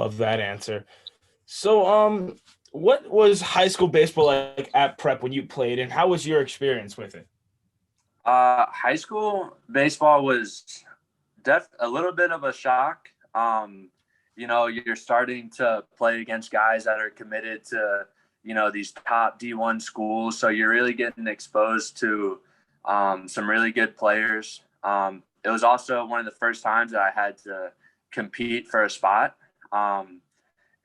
love that answer. So, what was high school baseball like at Prep when you played, and how was your experience with it? High school baseball was a little bit of a shock. You're starting to play against guys that are committed to, these top D1 schools. So you're really getting exposed to some really good players. It was also one of the first times that I had to compete for a spot.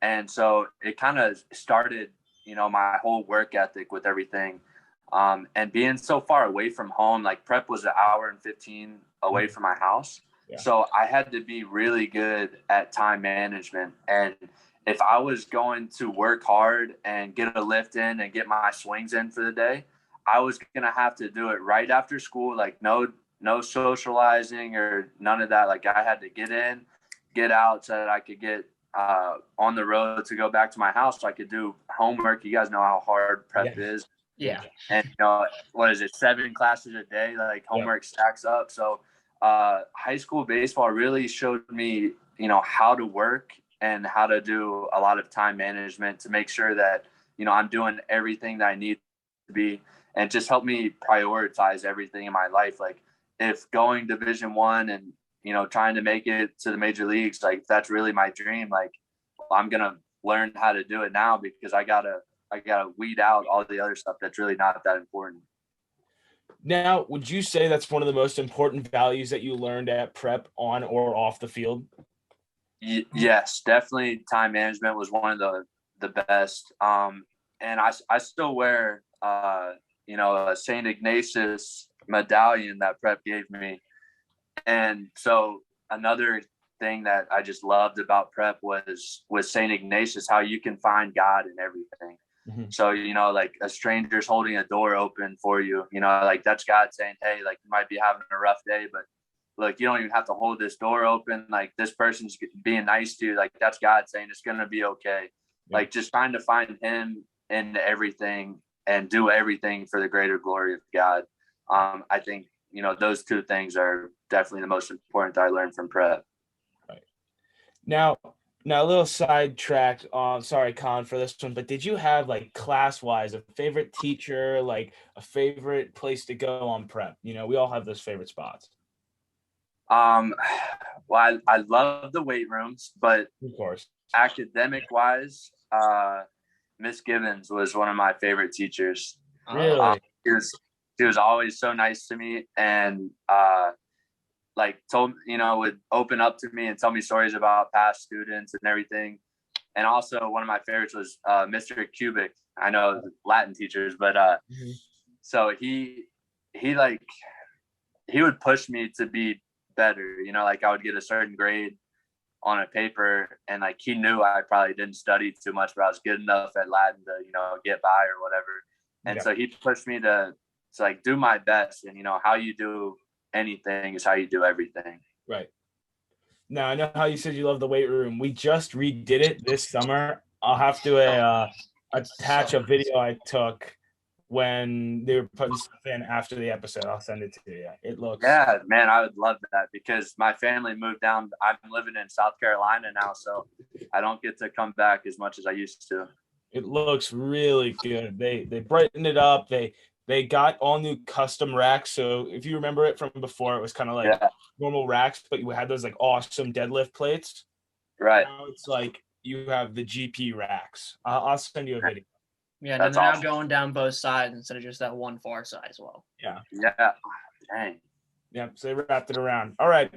And so it kind of started, my whole work ethic with everything. And being so far away from home, like Prep was an hour and 15 away from my house. Yeah. So I had to be really good at time management. And if I was going to work hard and get a lift in and get my swings in for the day, I was going to have to do it right after school. Like no socializing or none of that. Like I had to get in, get out so that I could get on the road to go back to my house so I could do homework. You guys know how hard Prep is. Yeah. And, what is it, 7 classes a day? Like homework stacks up. So high school baseball really showed me, how to work and how to do a lot of time management to make sure that, I'm doing everything that I need to be, and just help me prioritize everything in my life. Like if going Division 1 and, trying to make it to the major leagues, like that's really my dream. Like I'm going to learn how to do it now because I gotta weed out all the other stuff that's really not that important. Now, would you say that's one of the most important values that you learned at Prep on or off the field? Yes, definitely. Time management was one of the best. And I still wear, a St. Ignatius medallion that Prep gave me. And so another thing that I just loved about Prep was St. Ignatius, how you can find God in everything. Mm-hmm. So, like a stranger's holding a door open for you, like that's God saying, hey, like you might be having a rough day, but look, you don't even have to hold this door open. Like this person's being nice to you. Like that's God saying it's going to be okay. Yeah. Like just trying to find him in everything and do everything for the greater glory of God. I think, those two things are definitely the most important that I learned from Prep. Right. Now a little sidetracked. Sorry, Colin, for this one, but did you have like class-wise a favorite teacher, like a favorite place to go on Prep? We all have those favorite spots. Well, I love the weight rooms, but of course, academic-wise, Miss Gibbons was one of my favorite teachers. Really? She was always so nice to me, and would open up to me and tell me stories about past students and everything. And also one of my favorites was Mr. Kubik. I know Latin teachers, but so he would push me to be better. Like I would get a certain grade on a paper, and like he knew I probably didn't study too much, but I was good enough at Latin to get by or whatever. And so he pushed me to like do my best, and how you do anything is how you do everything. Right. Now I know how you said you love the weight room. We just redid it this summer. I'll have to attach a video I took when they were putting stuff in after the episode. I'll send it to you. It looks. Yeah, man, I would love that because my family moved down. I'm living in South Carolina now, so I don't get to come back as much as I used to. It looks really good. They brightened it up. They got all new custom racks. So if you remember it from before, it was kind of like normal racks, but you had those like awesome deadlift plates. Right. Now it's like you have the GP racks. I'll send you a video. Yeah, and they're now going down both sides instead of just that one far side as well. Yeah. Yeah. Dang. Yeah. So they wrapped it around. All right.